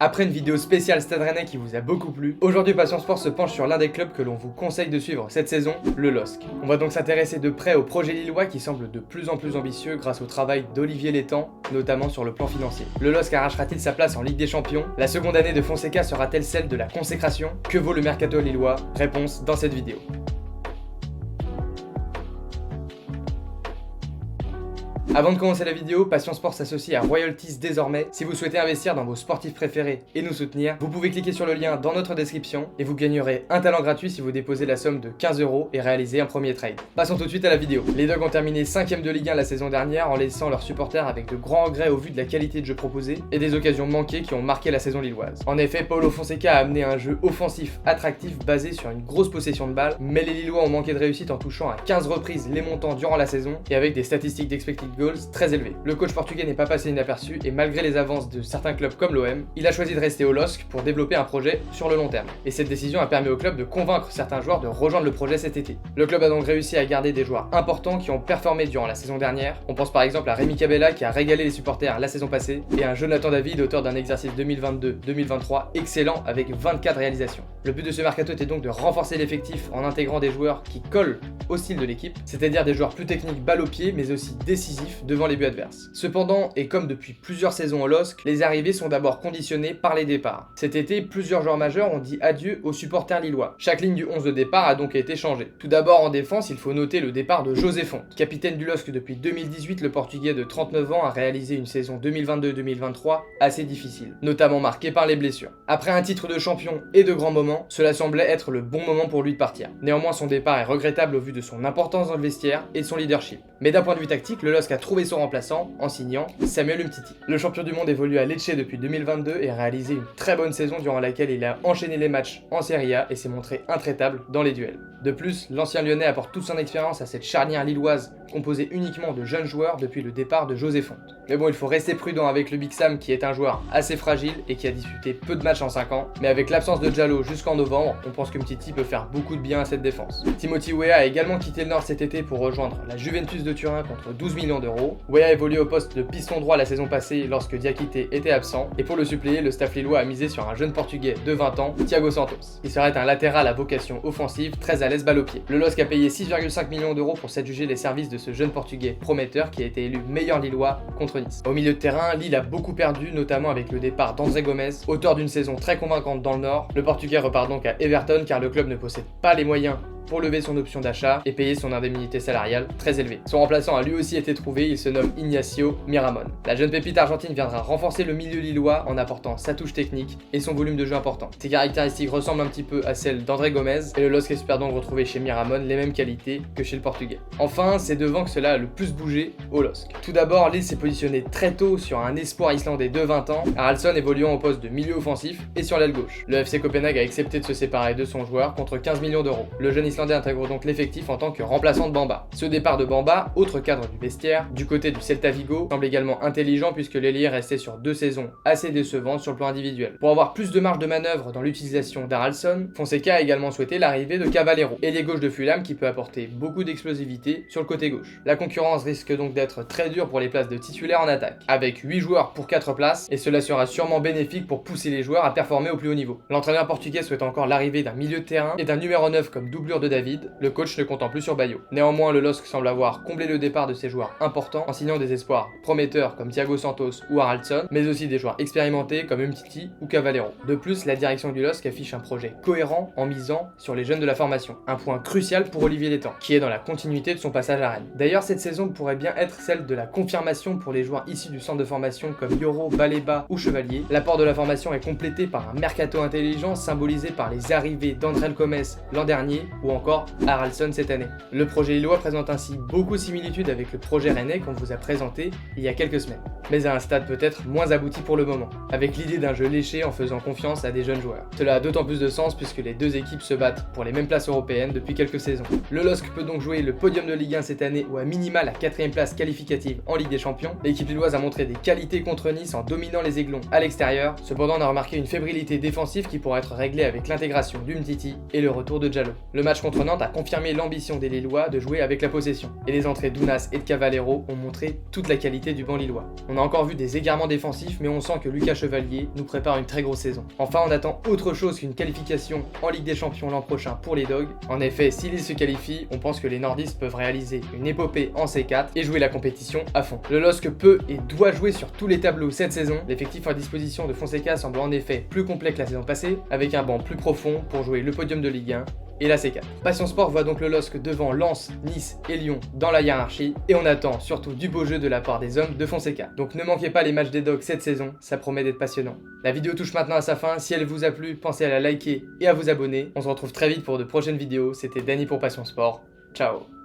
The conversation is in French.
Après une vidéo spéciale Stade Rennais qui vous a beaucoup plu, aujourd'hui Passion Sport se penche sur l'un des clubs que l'on vous conseille de suivre cette saison, le LOSC. On va donc s'intéresser de près au projet lillois qui semble de plus en plus ambitieux grâce au travail d'Olivier Létang, notamment sur le plan financier. Le LOSC arrachera-t-il sa place en Ligue des Champions? La seconde année de Fonseca sera-t-elle celle de la consécration? Que vaut le mercato lillois? Réponse dans cette vidéo. Avant de commencer la vidéo, Passion Sport s'associe à Royalties désormais. Si vous souhaitez investir dans vos sportifs préférés et nous soutenir, vous pouvez cliquer sur le lien dans notre description et vous gagnerez un talent gratuit si vous déposez la somme de 15 € et réalisez un premier trade. Passons tout de suite à la vidéo. Les Dogs ont terminé 5ème de Ligue 1 la saison dernière en laissant leurs supporters avec de grands regrets au vu de la qualité de jeu proposé et des occasions manquées qui ont marqué la saison lilloise. En effet, Paulo Fonseca a amené un jeu offensif attractif basé sur une grosse possession de balle, mais les Lillois ont manqué de réussite en touchant à 15 reprises les montants durant la saison et avec des statistiques d'expected goals très élevées. Le coach portugais n'est pas passé inaperçu et malgré les avances de certains clubs comme l'OM, il a choisi de rester au LOSC pour développer un projet sur le long terme. Et cette décision a permis au club de convaincre certains joueurs de rejoindre le projet cet été. Le club a donc réussi à garder des joueurs importants qui ont performé durant la saison dernière. On pense par exemple à Rémi Cabella qui a régalé les supporters la saison passée et à Jonathan David, auteur d'un exercice 2022-2023 excellent avec 24 réalisations. Le but de ce mercato était donc de renforcer l'effectif en intégrant des joueurs qui collent au style de l'équipe, c'est-à-dire des joueurs plus techniques balle au pied mais aussi décisifs devant les buts adverses. Cependant, et comme depuis plusieurs saisons au LOSC, les arrivées sont d'abord conditionnées par les départs. Cet été, plusieurs joueurs majeurs ont dit adieu aux supporters lillois. Chaque ligne du 11 de départ a donc été changée. Tout d'abord en défense, il faut noter le départ de José Fonte. Capitaine du LOSC depuis 2018, le portugais de 39 ans a réalisé une saison 2022-2023 assez difficile, notamment marquée par les blessures. Après un titre de champion et de grands moments, cela semblait être le bon moment pour lui de partir. Néanmoins, son départ est regrettable au vu de son importance dans le vestiaire et de son leadership. Mais d'un point de vue tactique, le LOSC a trouvé son remplaçant en signant Samuel Umtiti. Le champion du monde évolue à Lecce depuis 2022 et a réalisé une très bonne saison durant laquelle il a enchaîné les matchs en Serie A et s'est montré intraitable dans les duels. De plus, l'ancien Lyonnais apporte toute son expérience à cette charnière lilloise composée uniquement de jeunes joueurs depuis le départ de José Fonte. Mais bon, il faut rester prudent avec le Big Sam qui est un joueur assez fragile et qui a disputé peu de matchs en 5 ans, mais avec l'absence de Diallo jusqu'en novembre, on pense que Umtiti peut faire beaucoup de bien à cette défense. Timothy Weah a également quitté le Nord cet été pour rejoindre la Juventus de Turin contre 12 millions d'euros. Weah évolue au poste de piston droit la saison passée lorsque Diakité était absent, et pour le suppléer, le staff lillois a misé sur un jeune portugais de 20 ans, Thiago Santos. Il serait un latéral à vocation offensive, très à l'aise balle au pied. Le LOSC a payé 6,5 millions d'euros pour s'adjuger les services de ce jeune portugais prometteur qui a été élu meilleur lillois contre Nice. Au milieu de terrain, Lille a beaucoup perdu, notamment avec le départ d'André Gomes, auteur d'une saison très convaincante dans le Nord. Le portugais repart donc à Everton car le club ne possède pas les moyens pour lever son option d'achat et payer son indemnité salariale très élevée. Son remplaçant a lui aussi été trouvé, il se nomme Ignacio Miramon. La jeune pépite argentine viendra renforcer le milieu lillois en apportant sa touche technique et son volume de jeu important. Ses caractéristiques ressemblent un petit peu à celles d'André Gomes et le LOSC espère donc retrouver chez Miramon les mêmes qualités que chez le portugais. Enfin, c'est devant que cela a le plus bougé au LOSC. Tout d'abord, Lille s'est positionné très tôt sur un espoir islandais de 20 ans, Haraldsson évoluant au poste de milieu offensif et sur l'aile gauche. Le FC Copenhague a accepté de se séparer de son joueur contre 15 millions d'euros. Le jeune Islandais intègre donc l'effectif en tant que remplaçant de Bamba. Ce départ de Bamba, autre cadre du vestiaire, du côté du Celta Vigo, semble également intelligent puisque l'ailier est resté sur 2 saisons assez décevantes sur le plan individuel. Pour avoir plus de marge de manœuvre dans l'utilisation d'Haraldsson, Fonseca a également souhaité l'arrivée de Cavaleiro, ailier gauche de Fulham qui peut apporter beaucoup d'explosivité sur le côté gauche. La concurrence risque donc d'être très dure pour les places de titulaires en attaque, avec 8 joueurs pour 4 places, et cela sera sûrement bénéfique pour pousser les joueurs à performer au plus haut niveau. L'entraîneur portugais souhaite encore l'arrivée d'un milieu de terrain et d'un numéro 9 comme doublure de David, le coach ne comptant plus sur Bayo. Néanmoins, le LOSC semble avoir comblé le départ de ses joueurs importants en signant des espoirs prometteurs comme Thiago Santos ou Haraldsson, mais aussi des joueurs expérimentés comme Umtiti ou Cavaleiro. De plus, la direction du LOSC affiche un projet cohérent en misant sur les jeunes de la formation, un point crucial pour Olivier Létang, qui est dans la continuité de son passage à Rennes. D'ailleurs, cette saison pourrait bien être celle de la confirmation pour les joueurs issus du centre de formation comme Yoro, Baleba ou Chevalier. L'apport de la formation est complété par un mercato intelligent symbolisé par les arrivées d'André Gomes l'an dernier ou encore Haraldsson cette année. Le projet lillois présente ainsi beaucoup de similitudes avec le projet rennais qu'on vous a présenté il y a quelques semaines, mais à un stade peut-être moins abouti pour le moment, avec l'idée d'un jeu léché en faisant confiance à des jeunes joueurs. Cela a d'autant plus de sens puisque les deux équipes se battent pour les mêmes places européennes depuis quelques saisons. Le LOSC peut donc jouer le podium de Ligue 1 cette année ou à minima la 4ème place qualificative en Ligue des Champions. L'équipe lilloise a montré des qualités contre Nice en dominant les Aiglons à l'extérieur, cependant on a remarqué une fébrilité défensive qui pourra être réglée avec l'intégration d'Umtiti et le retour de Diallo. Le match match contre Nantes a confirmé l'ambition des Lillois de jouer avec la possession. Et les entrées d'Ounas et de Cavallero ont montré toute la qualité du banc lillois. On a encore vu des égarements défensifs, mais on sent que Lucas Chevalier nous prépare une très grosse saison. Enfin, on attend autre chose qu'une qualification en Ligue des Champions l'an prochain pour les Dogs. En effet, si Lille se qualifie, on pense que les nordistes peuvent réaliser une épopée en C4 et jouer la compétition à fond. Le LOSC peut et doit jouer sur tous les tableaux cette saison. L'effectif à disposition de Fonseca semble en effet plus complet que la saison passée, avec un banc plus profond pour jouer le podium de Ligue 1 et la C4. Passion Sport voit donc le LOSC devant Lens, Nice et Lyon dans la hiérarchie, et on attend surtout du beau jeu de la part des hommes de Fonseca. Donc ne manquez pas les matchs des Dogs cette saison, ça promet d'être passionnant. La vidéo touche maintenant à sa fin, si elle vous a plu, pensez à la liker et à vous abonner. On se retrouve très vite pour de prochaines vidéos, c'était Danny pour Passion Sport, ciao.